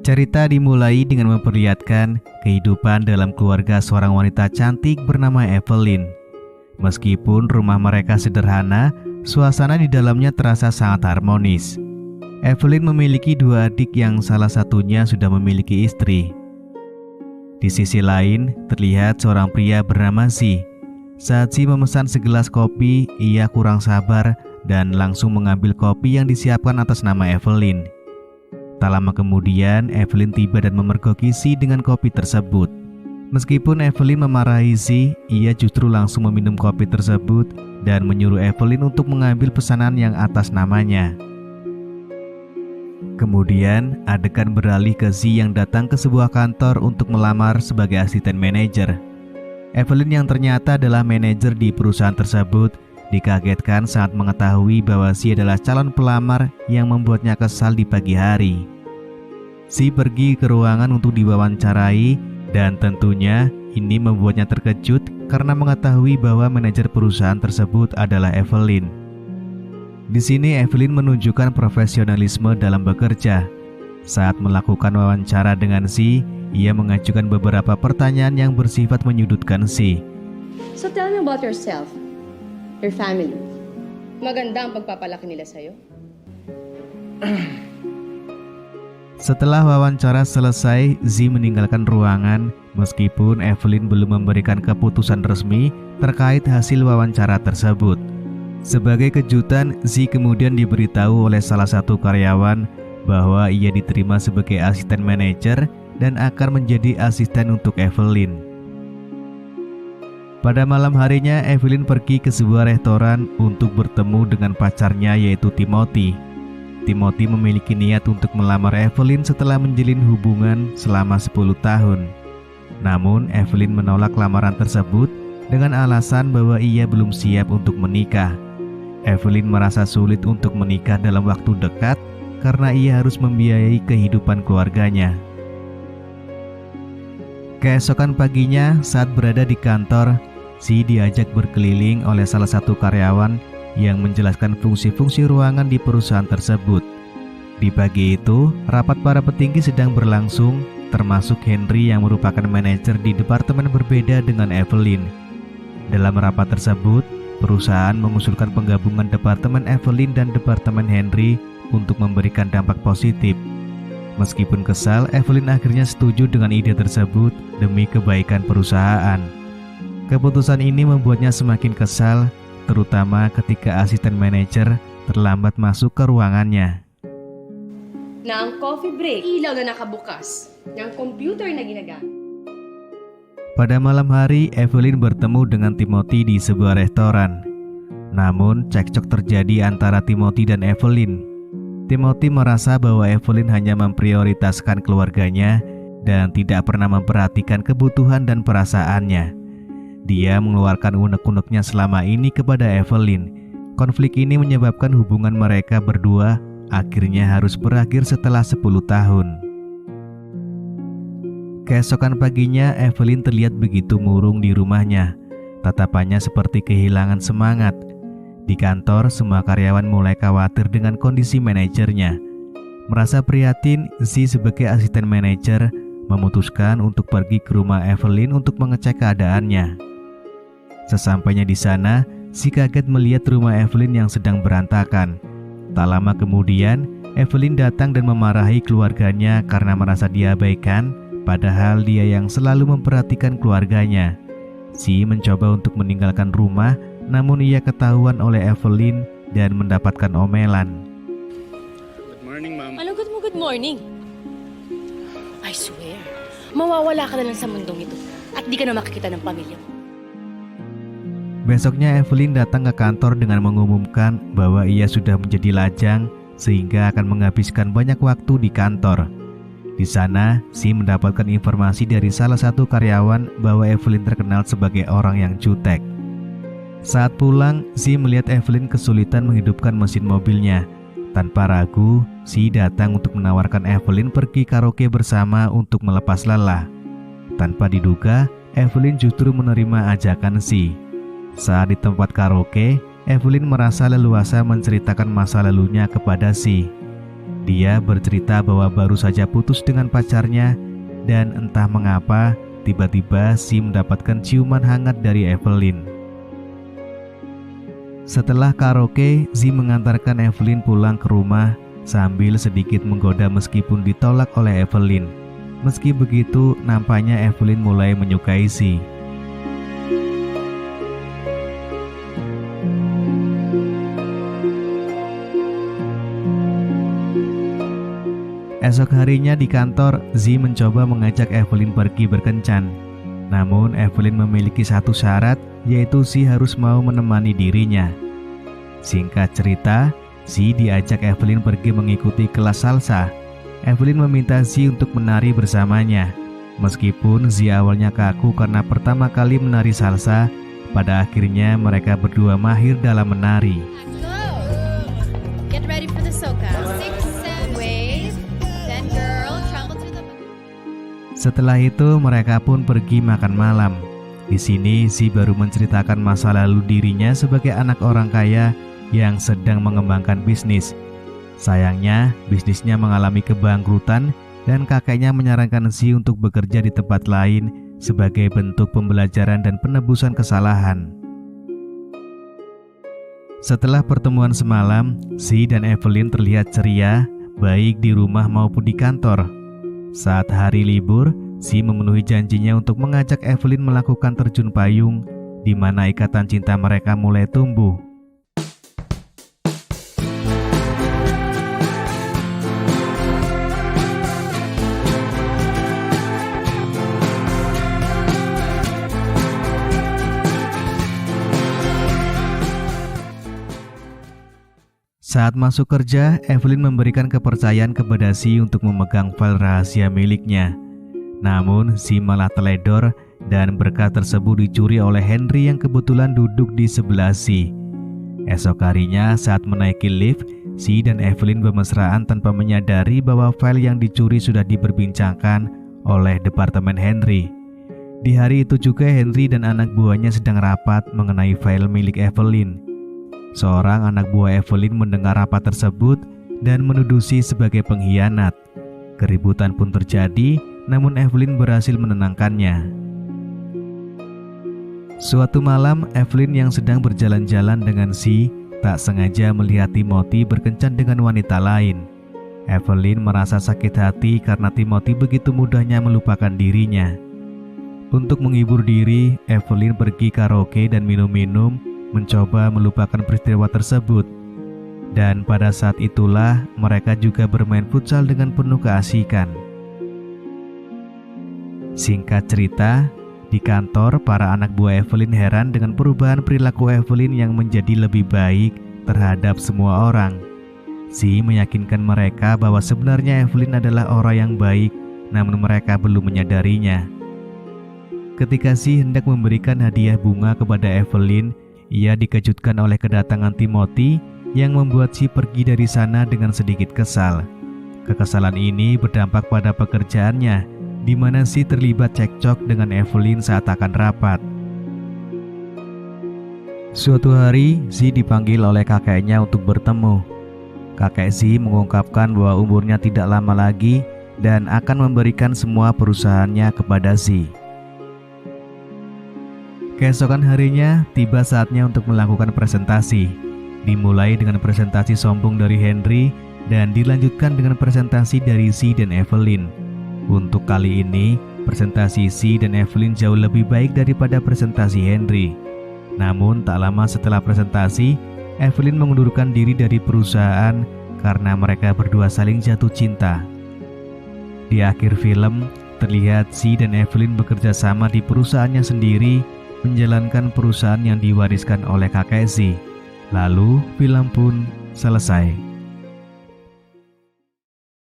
Cerita dimulai dengan memperlihatkan kehidupan dalam keluarga seorang wanita cantik bernama Evelyn. Meskipun rumah mereka sederhana, suasana di dalamnya terasa sangat harmonis. Evelyn memiliki dua adik yang salah satunya sudah memiliki istri. Di sisi lain, terlihat seorang pria bernama Z. Saat Z memesan segelas kopi, ia kurang sabar dan langsung mengambil kopi yang disiapkan atas nama Evelyn. Tak lama kemudian, Evelyn tiba dan memergoki Z dengan kopi tersebut. Meskipun Evelyn memarahi Z, ia justru langsung meminum kopi tersebut dan menyuruh Evelyn untuk mengambil pesanan yang atas namanya. Kemudian, adegan beralih ke Z yang datang ke sebuah kantor untuk melamar sebagai asisten manajer. Evelyn yang ternyata adalah manajer di perusahaan tersebut dikagetkan saat mengetahui bahwa Z adalah calon pelamar yang membuatnya kesal di pagi hari. Z pergi ke ruangan untuk diwawancarai dan tentunya ini membuatnya terkejut karena mengetahui bahwa manajer perusahaan tersebut adalah Evelyn. Di sini Evelyn menunjukkan profesionalisme dalam bekerja. Saat melakukan wawancara dengan Z, ia mengajukan beberapa pertanyaan yang bersifat menyudutkan Z. So tell me about yourself, your family. Maganda ang pagpapalaki nila sa'yo? Setelah wawancara selesai, Z meninggalkan ruangan meskipun Evelyn belum memberikan keputusan resmi terkait hasil wawancara tersebut. Sebagai kejutan, Z kemudian diberitahu oleh salah satu karyawan bahwa ia diterima sebagai asisten manajer dan akan menjadi asisten untuk Evelyn. Pada malam harinya, Evelyn pergi ke sebuah restoran untuk bertemu dengan pacarnya yaitu Timothy. Timothy memiliki niat untuk melamar Evelyn setelah menjalin hubungan selama 10 tahun. Namun, Evelyn menolak lamaran tersebut dengan alasan bahwa ia belum siap untuk menikah. Evelyn merasa sulit untuk menikah dalam waktu dekat karena ia harus membiayai kehidupan keluarganya. Keesokan paginya, saat berada di kantor, Z diajak berkeliling oleh salah satu karyawan yang menjelaskan fungsi-fungsi ruangan di perusahaan tersebut. Di pagi itu, rapat para petinggi sedang berlangsung, termasuk Henry yang merupakan manajer di departemen berbeda dengan Evelyn. Dalam rapat tersebut, perusahaan mengusulkan penggabungan departemen Evelyn dan departemen Henry untuk memberikan dampak positif. Meskipun kesal, Evelyn akhirnya setuju dengan ide tersebut demi kebaikan perusahaan. Keputusan ini membuatnya semakin kesal, terutama ketika asisten manajer terlambat masuk ke ruangannya. Na ang coffee break, ilaw na nakabukas, na ang computer na ginagamit. Pada malam hari, Evelyn bertemu dengan Timothy di sebuah restoran. Namun, cekcok terjadi antara Timothy dan Evelyn. Timothy merasa bahwa Evelyn hanya memprioritaskan keluarganya dan tidak pernah memperhatikan kebutuhan dan perasaannya. Dia mengeluarkan unek-uneknya selama ini kepada Evelyn. Konflik ini menyebabkan hubungan mereka berdua akhirnya harus berakhir setelah 10 tahun. Keesokan paginya, Evelyn terlihat begitu murung di rumahnya. Tatapannya seperti kehilangan semangat. Di kantor, semua karyawan mulai khawatir dengan kondisi manajernya. Merasa prihatin, Z sebagai asisten manajer memutuskan untuk pergi ke rumah Evelyn untuk mengecek keadaannya. Sesampainya di sana, Z kaget melihat rumah Evelyn yang sedang berantakan. Tak lama kemudian, Evelyn datang dan memarahi keluarganya karena merasa diabaikan, padahal dia yang selalu memperhatikan keluarganya. Z mencoba untuk meninggalkan rumah, namun ia ketahuan oleh Evelyn dan mendapatkan omelan. Good morning, ma'am. Ano good morning? I swear, mawawala ka na lang sa mundong ito at di ka na makikita ng pamilya mo. Besoknya Evelyn datang ke kantor dengan mengumumkan bahwa ia sudah menjadi lajang sehingga akan menghabiskan banyak waktu di kantor. Di sana, Z mendapatkan informasi dari salah satu karyawan bahwa Evelyn terkenal sebagai orang yang jutek. Saat pulang, Z melihat Evelyn kesulitan menghidupkan mesin mobilnya. Tanpa ragu, Z datang untuk menawarkan Evelyn pergi karaoke bersama untuk melepas lelah. Tanpa diduga, Evelyn justru menerima ajakan Z. Saat di tempat karaoke, Evelyn merasa leluasa menceritakan masa lalunya kepada Z. Dia bercerita bahwa baru saja putus dengan pacarnya dan entah mengapa tiba-tiba Si mendapatkan ciuman hangat dari Evelyn. Setelah karaoke, Zi mengantarkan Evelyn pulang ke rumah sambil sedikit menggoda meskipun ditolak oleh Evelyn. Meski begitu, nampaknya Evelyn mulai menyukai Zi. Esok harinya di kantor, Zi mencoba mengajak Evelyn pergi berkencan. Namun Evelyn memiliki satu syarat, yaitu Zi harus mau menemani dirinya. Singkat cerita, Zi diajak Evelyn pergi mengikuti kelas salsa. Evelyn meminta Zi untuk menari bersamanya. Meskipun Zi awalnya kaku karena pertama kali menari salsa, pada akhirnya mereka berdua mahir dalam menari. Get ready for the soca. 6, 7 waves. Then girl, travel to the... Setelah itu mereka pun pergi makan malam. Di sini Zi baru menceritakan masa lalu dirinya sebagai anak orang kaya yang sedang mengembangkan bisnis. Sayangnya, bisnisnya mengalami kebangkrutan dan kakeknya menyarankan Zi untuk bekerja di tempat lain sebagai bentuk pembelajaran dan penebusan kesalahan. Setelah pertemuan semalam, Zi dan Evelyn terlihat ceria, baik di rumah maupun di kantor. Saat hari libur, Zi memenuhi janjinya untuk mengajak Evelyn melakukan terjun payung, di mana ikatan cinta mereka mulai tumbuh. Saat masuk kerja, Evelyn memberikan kepercayaan kepada Zi untuk memegang file rahasia miliknya. Namun, Zi malah teledor dan berkas tersebut dicuri oleh Henry yang kebetulan duduk di sebelah Zi. Esok harinya saat menaiki lift, Zi dan Evelyn bermesraan tanpa menyadari bahwa file yang dicuri sudah diperbincangkan oleh Departemen Henry. Di hari itu juga Henry dan anak buahnya sedang rapat mengenai file milik Evelyn. Seorang anak buah Evelyn mendengar rapat tersebut dan menuduh Zi sebagai pengkhianat. Keributan pun terjadi, namun Evelyn berhasil menenangkannya. Suatu malam, Evelyn yang sedang berjalan-jalan dengan Zi tak sengaja melihat Timothy berkencan dengan wanita lain. Evelyn merasa sakit hati karena Timothy begitu mudahnya melupakan dirinya. Untuk menghibur diri, Evelyn pergi karaoke dan minum-minum, mencoba melupakan peristiwa tersebut. Dan pada saat itulah mereka juga bermain futsal dengan penuh keasikan. Singkat cerita, di kantor para anak buah Evelyn heran dengan perubahan perilaku Evelyn yang menjadi lebih baik terhadap semua orang. Zi meyakinkan mereka bahwa sebenarnya Evelyn adalah orang yang baik, namun mereka belum menyadarinya. Ketika Zi hendak memberikan hadiah bunga kepada Evelyn, ia dikejutkan oleh kedatangan Timothy yang membuat Zi pergi dari sana dengan sedikit kesal. Kekesalan ini berdampak pada pekerjaannya, di mana Zi terlibat cekcok dengan Evelyn saat akan rapat. Suatu hari, Zi dipanggil oleh kakeknya untuk bertemu. Kakek Zi mengungkapkan bahwa umurnya tidak lama lagi dan akan memberikan semua perusahaannya kepada Zi. Keesokan harinya, tiba saatnya untuk melakukan presentasi. Dimulai dengan presentasi sombong dari Henry dan dilanjutkan dengan presentasi dari Zi dan Evelyn. Untuk kali ini, presentasi Zi dan Evelyn jauh lebih baik daripada presentasi Henry. Namun tak lama setelah presentasi, Evelyn mengundurkan diri dari perusahaan karena mereka berdua saling jatuh cinta. Di akhir film, terlihat Zi dan Evelyn bekerja sama di perusahaannya sendiri, menjalankan perusahaan yang diwariskan oleh kakek Zi. Lalu film pun selesai.